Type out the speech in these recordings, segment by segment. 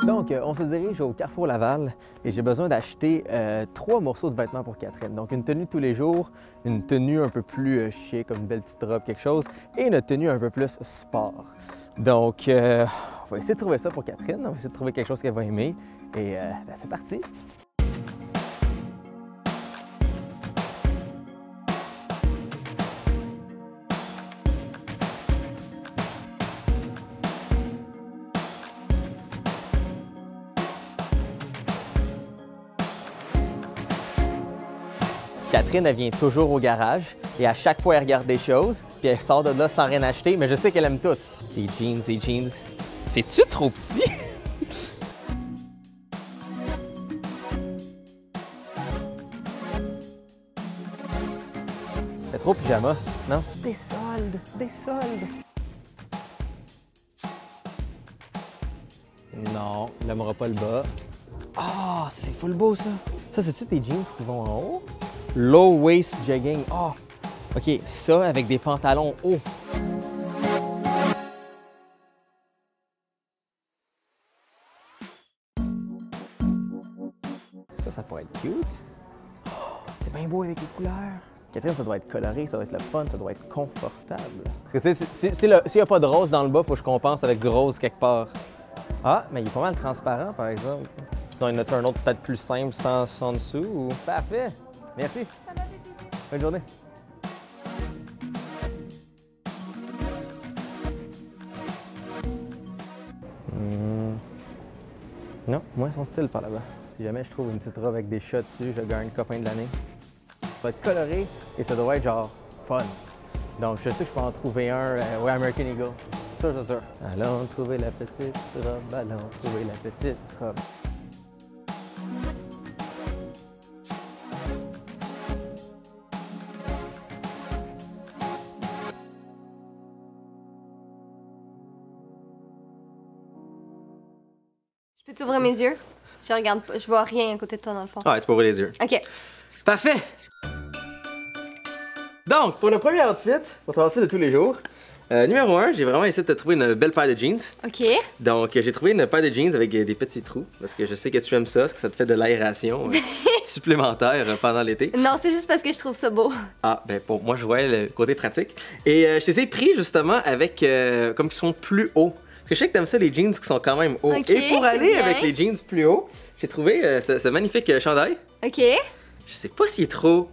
Donc, on se dirige au Carrefour Laval et j'ai besoin d'acheter 3 morceaux de vêtements pour Catherine. Donc, une tenue de tous les jours, une tenue un peu plus chic, comme une belle petite robe, quelque chose, et une tenue un peu plus sport. Donc, on va essayer de trouver ça pour Catherine. On va essayer de trouver quelque chose qu'elle va aimer. Et ben, c'est parti! Catherine, elle vient toujours au garage et à chaque fois, elle regarde des choses, puis elle sort de là sans rien acheter, mais je sais qu'elle aime tout. Les jeans. C'est-tu trop petit? C'est trop pyjama, non? Des soldes! Non, il n'aimera pas le bas. Ah, c'est full beau ça! Ça, c'est-tu tes jeans qui vont en haut? Low waist jogging. Oh, OK, ça avec des pantalons hauts. Ça pourrait être cute. Oh, c'est bien beau avec les couleurs. Catherine, ça doit être coloré, ça doit être le fun, ça doit être confortable. Parce que s'il n'y a pas de rose dans le bas, il faut que je compense avec du rose quelque part. Ah, mais il est pas mal transparent, par exemple. Sinon, il y en a un autre peut-être plus simple sans dessous ou... Parfait! Merci. Bonne journée. Non, moins son style par là-bas. Si jamais je trouve une petite robe avec des chats dessus, je gagne copain de l'année. Ça va être coloré et ça doit être genre fun. Donc je sais que je peux en trouver un, ouais, American Eagle. Sûr. Allons trouver la petite robe, allons trouver la petite robe. Je peux t'ouvrir mes yeux? Je regarde pas, je vois rien à côté de toi dans le fond. Ah, c'est pour ouvrir les yeux. OK. Parfait! Donc, pour le premier outfit, pour ton outfit de tous les jours, numéro 1, j'ai vraiment essayé de te trouver une belle paire de jeans. OK. Donc, j'ai trouvé une paire de jeans avec des petits trous, parce que je sais que tu aimes ça, parce que ça te fait de l'aération supplémentaire pendant l'été. Non, c'est juste parce que je trouve ça beau. Ah, ben pour moi, je vois le côté pratique. Et je les ai pris justement avec, comme qui sont plus hauts. Parce que je sais que t'aimes ça, les jeans qui sont quand même hauts. Okay, et pour aller bien. avec les jeans plus hauts, j'ai trouvé ce magnifique chandail. OK. Je sais pas s'il est trop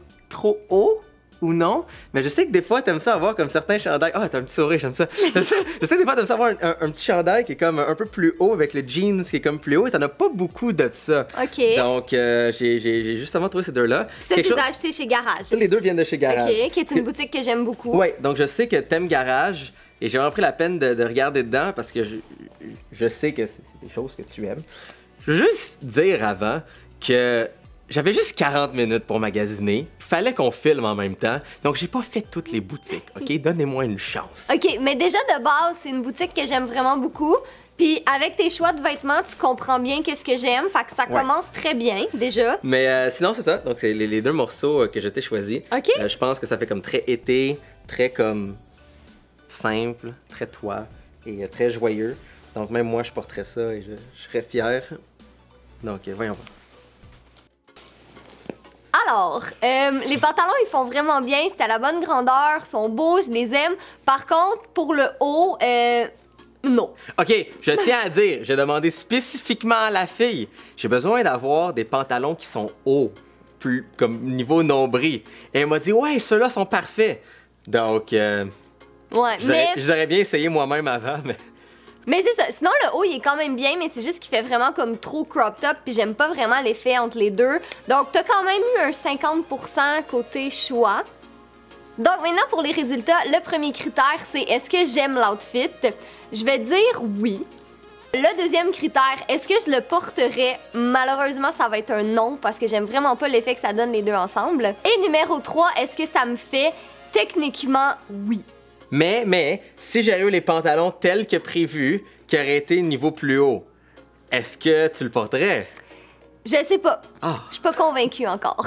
haut ou non, mais je sais que des fois, t'aimes ça avoir comme certains chandails. Ah, t'as un petit sourire, j'aime ça. Je sais que des fois, t'aimes ça avoir un petit chandail qui est comme un peu plus haut avec le jeans qui est comme plus haut et t'en as pas beaucoup de ça. OK. Donc, j'ai justement trouvé ces deux-là. Puis ça, tu les as achetés chez Garage. Ça, les deux viennent de chez Garage. OK, qui est une boutique que j'aime beaucoup. Oui, donc je sais que t'aimes Garage et j'ai vraiment pris la peine de regarder dedans parce que je sais que c'est des choses que tu aimes. Je veux juste dire avant que j'avais juste 40 minutes pour magasiner. Il fallait qu'on filme en même temps. Donc, j'ai pas fait toutes les boutiques, OK? Donnez-moi une chance. OK, mais déjà de base, c'est une boutique que j'aime vraiment beaucoup. Puis avec tes choix de vêtements, tu comprends bien qu'est-ce que j'aime. Fait que ça commence très bien, déjà. Mais sinon, c'est ça. Donc, c'est les deux morceaux que je t'ai choisis. OK. Je pense que ça fait comme très été, très comme simple, très toi et très joyeux. Donc, même moi, je porterais ça et je serais fier. Donc, voyons voir. Alors, les pantalons, ils font vraiment bien. C'est à la bonne grandeur, sont beaux, je les aime. Par contre, pour le haut, non. OK, je tiens à dire, j'ai demandé spécifiquement à la fille. J'ai besoin d'avoir des pantalons qui sont hauts, plus comme niveau nombril. Et elle m'a dit, ouais, ceux-là sont parfaits. Donc, Ouais, mais... je les aurais bien essayé moi-même avant, mais... Mais c'est ça. Sinon, le haut, il est quand même bien, mais c'est juste qu'il fait vraiment comme trop cropped up, puis j'aime pas vraiment l'effet entre les deux. Donc, t'as quand même eu un 50% côté choix. Donc, maintenant, pour les résultats, le premier critère, c'est est-ce que j'aime l'outfit? Je vais dire oui. Le deuxième critère, est-ce que je le porterais? Malheureusement, ça va être un non, parce que j'aime vraiment pas l'effet que ça donne les deux ensemble. Et numéro 3, est-ce que ça me fait? Techniquement, oui. Mais, si j'avais eu les pantalons tels que prévu, qui auraient été niveau plus haut, est-ce que tu le porterais? Je sais pas. Ah. Je suis pas convaincue encore.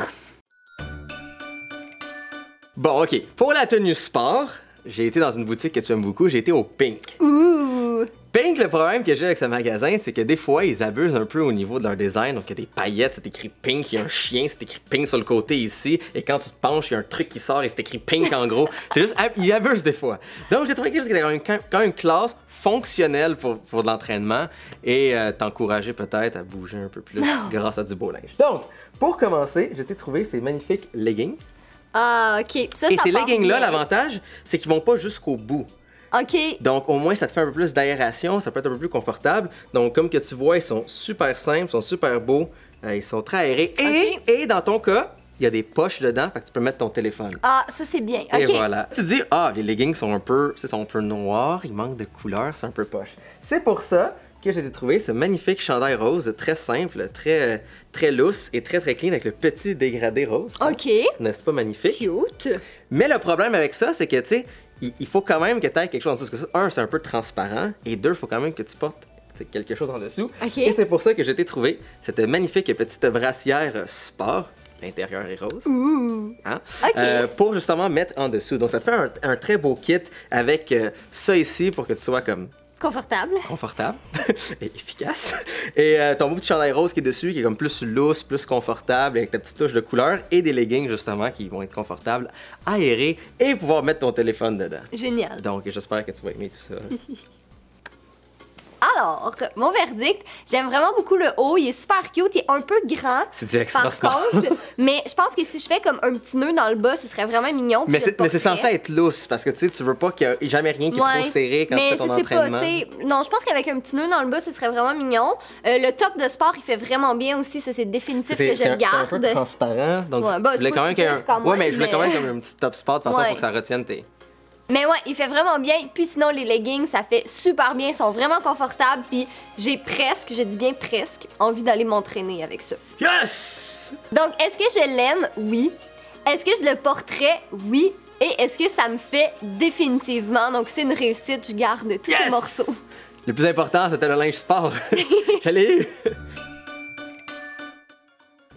Bon, OK. Pour la tenue sport, j'ai été dans une boutique que tu aimes beaucoup, j'ai été au Pink. Ouh! Pink, le problème que j'ai avec ce magasin, c'est que des fois, ils abusent un peu au niveau de leur design. Donc, il y a des paillettes, c'est écrit Pink, il y a un chien, c'est écrit Pink sur le côté ici. Et quand tu te penches, il y a un truc qui sort et c'est écrit Pink en gros. C'est juste, ils abusent des fois. Donc, j'ai trouvé quelque chose qui était quand même classe, fonctionnel pour de l'entraînement et t'encourager peut-être à bouger un peu plus grâce à du beau linge. Donc, pour commencer, j'ai trouvé ces magnifiques leggings. Ah, OK. Ça et ces part leggings-là, bien. l'avantage, c'est qu'ils vont pas jusqu'au bout. OK. Donc, au moins, ça te fait un peu plus d'aération, ça peut être un peu plus confortable. Donc, comme que tu vois, ils sont super simples, ils sont super beaux, ils sont très aérés. Et dans ton cas, il y a des poches dedans, fait que tu peux mettre ton téléphone. Ah, ça, c'est bien. Et OK. voilà. Tu te dis, ah, les leggings sont un peu noirs, ils manquent de couleur, c'est un peu poche. C'est pour ça que j'ai trouvé ce magnifique chandail rose, très simple, très lousse et très clean avec le petit dégradé rose. OK. N'est-ce pas magnifique? Cute. Mais le problème avec ça, c'est que, tu sais, il faut quand même que tu aies quelque chose en dessous. Parce que ça, un, c'est un peu transparent, et deux, il faut quand même que tu portes quelque chose en dessous. OK. Et c'est pour ça que j'ai trouvé cette magnifique petite brassière sport. L'intérieur est rose. Ouh. Hein? OK. Pour justement mettre en dessous. Donc, ça te fait un très beau kit avec ça ici pour que tu sois comme Confortable. confortable et efficace. Et ton beau petit chandail rose qui est dessus, qui est comme plus lousse, plus confortable, avec ta petite touche de couleur, et des leggings justement qui vont être confortables, aérés, et pouvoir mettre ton téléphone dedans. Génial. Donc j'espère que tu vas aimer tout ça. Alors, mon verdict, j'aime vraiment beaucoup le haut. Il est super cute, il est un peu grand. C'est du extra Par smart. contre, mais je pense que si je fais comme un petit nœud dans le bas, ce serait vraiment mignon. Mais puis je le c'est censé porterais. être lousse parce que tu sais, tu veux pas qu'il y ait jamais rien qui est trop serré quand tu fais ton mais je sais pas, entraînement. tu sais, non, je pense qu'avec un petit nœud dans le bas, ce serait vraiment mignon. Le top de sport, il fait vraiment bien aussi, ça c'est définitif que je le C'est un garde. peu transparent. Donc, Ouais, bah, je voulais c'est quand pas même qu'il y ait un... super quand Ouais, même, mais je voulais quand mais- même comme un petit top spot de façon Ouais. pour que ça retienne tes... Mais ouais, il fait vraiment bien. Puis sinon, les leggings, ça fait super bien, ils sont vraiment confortables. Puis j'ai presque, je dis bien presque, envie d'aller m'entraîner avec ça. Yes! Donc, est-ce que je l'aime? Oui. Est-ce que je le porterais? Oui. Et est-ce que ça me fait définitivement? Donc, c'est une réussite, je garde tous ces Yes! morceaux. Le plus important, c'était le linge sport. Je l'ai eu.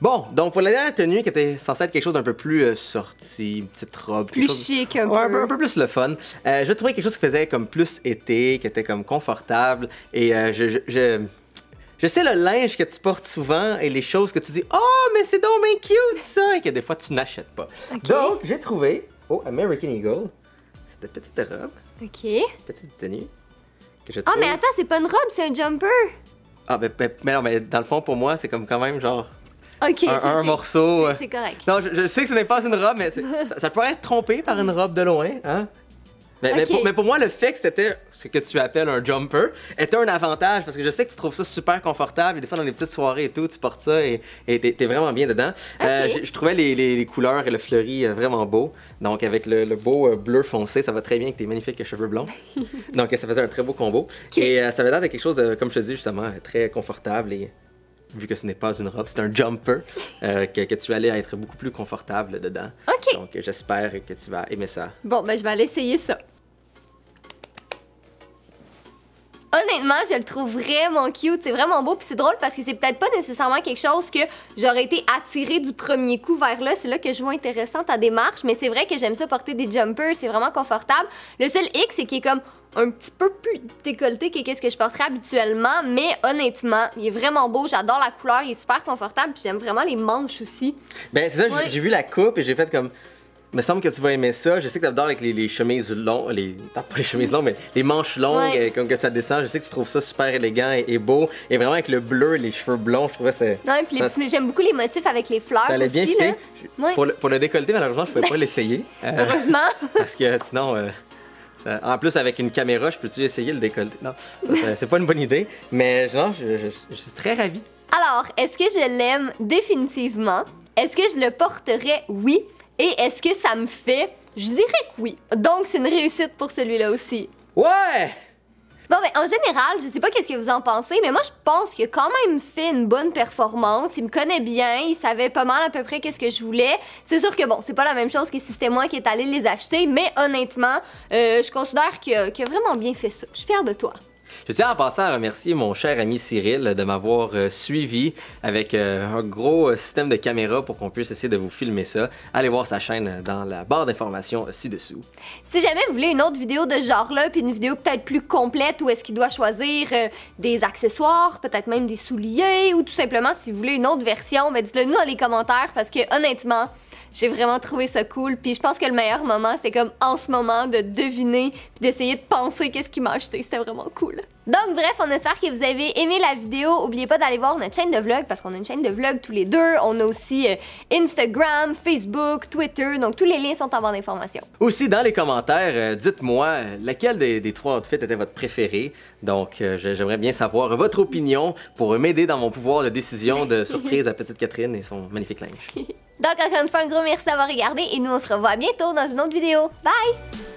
Bon, donc pour la dernière tenue qui était censée être quelque chose d'un peu plus sorti, une petite robe, quelque Plus chose... chic un Ouais, peu. un peu plus le fun. Je trouvais quelque chose qui faisait comme plus été, qui était comme confortable. Et je sais le linge que tu portes souvent et les choses que tu dis « Oh, mais c'est donc bien cute ça! » et que des fois tu n'achètes pas. Ok. Donc, j'ai trouvé au American Eagle cette petite robe, OK. petite tenue que je Ah, trouve... mais attends, c'est pas une robe, c'est un jumper. Ah, mais non, mais dans le fond, pour moi, c'est comme quand même genre... OK, un morceau. C'est correct. Non, je sais que ce n'est pas une robe, mais ça pourrait être trompé par une robe de loin, hein? Ok. Mais pour moi, le fait que c'était ce que tu appelles un jumper était un avantage parce que je sais que tu trouves ça super confortable et des fois dans les petites soirées et tout, tu portes ça et t'es vraiment bien dedans. Ok. Je trouvais les couleurs et le fleuri vraiment beau. Donc avec le beau bleu foncé, ça va très bien avec tes magnifiques cheveux blonds. Donc ça faisait un très beau combo. Ok. Et ça avait l'air de quelque chose de, comme je te dis justement, très confortable et vu que ce n'est pas une robe, c'est un jumper, que tu allais être beaucoup plus confortable dedans. OK. Donc j'espère que tu vas aimer ça. Bon, ben, je vais aller essayer ça. Honnêtement, je le trouve vraiment cute, c'est vraiment beau, puis c'est drôle parce que c'est peut-être pas nécessairement quelque chose que j'aurais été attirée du premier coup vers là. C'est là que je vois intéressant ta démarche, mais c'est vrai que j'aime ça porter des jumpers, c'est vraiment confortable. Le seul hic, c'est qu'il est comme un petit peu plus décolleté que qu'est-ce que je porterais habituellement, mais honnêtement, il est vraiment beau, j'adore la couleur, il est super confortable, puis j'aime vraiment les manches aussi. Ben c'est ça, Ouais. j'ai vu la coupe et j'ai fait comme... Il me semble que tu vas aimer ça. Je sais que t'adores avec les chemises longues, pas les chemises longues, mais les manches longues, Ouais. comme que ça descend. Je sais que tu trouves ça super élégant et beau. Et vraiment avec le bleu et les cheveux blonds, je trouvais que c'était... Non, et puis ça- mais j'aime beaucoup les motifs avec les fleurs Ça allait aussi, bien là. fitter. Ouais. Pour le décolleté, malheureusement, je pouvais pas l'essayer. Heureusement. Parce que sinon... en plus, avec une caméra, je peux-tu essayer le décolleté? Non, c'est pas une bonne idée. Mais non, je suis très ravi. Alors, est-ce que je l'aime définitivement? Est-ce que je le porterais? Oui. Et est-ce que ça me fait? Je dirais que oui. Donc, c'est une réussite pour celui-là aussi. Ouais! Bon, ben, en général, je sais pas qu'est-ce que vous en pensez, mais moi, je pense qu'il a quand même fait une bonne performance. Il me connaît bien, il savait pas mal à peu près qu'est-ce que je voulais. C'est sûr que, bon, c'est pas la même chose que si c'était moi qui est allé les acheter, mais honnêtement, je considère qu'il a vraiment bien fait ça. Je suis fière de toi. Je tiens en passant à remercier mon cher ami Cyril de m'avoir suivi avec un gros système de caméra pour qu'on puisse essayer de vous filmer ça. Allez voir sa chaîne dans la barre d'informations ci-dessous. Si jamais vous voulez une autre vidéo de ce genre-là, puis une vidéo peut-être plus complète où est-ce qu'il doit choisir des accessoires, peut-être même des souliers, ou tout simplement si vous voulez une autre version, ben dites-le nous dans les commentaires parce que honnêtement, j'ai vraiment trouvé ça cool, puis je pense que le meilleur moment, c'est comme en ce moment de deviner puis d'essayer de penser qu'est-ce qu'il m'a acheté. C'était vraiment cool. Donc bref, on espère que vous avez aimé la vidéo. N'oubliez pas d'aller voir notre chaîne de vlog parce qu'on a une chaîne de vlog tous les deux. On a aussi Instagram, Facebook, Twitter, donc tous les liens sont en barre d'informations. Aussi, dans les commentaires, dites-moi lequel des 3 outfits était votre préféré. Donc, j'aimerais bien savoir votre opinion pour m'aider dans mon pouvoir de décision de surprise à Petite Catherine et son magnifique linge. Donc encore une fois, un gros merci d'avoir regardé et nous on se revoit bientôt dans une autre vidéo. Bye!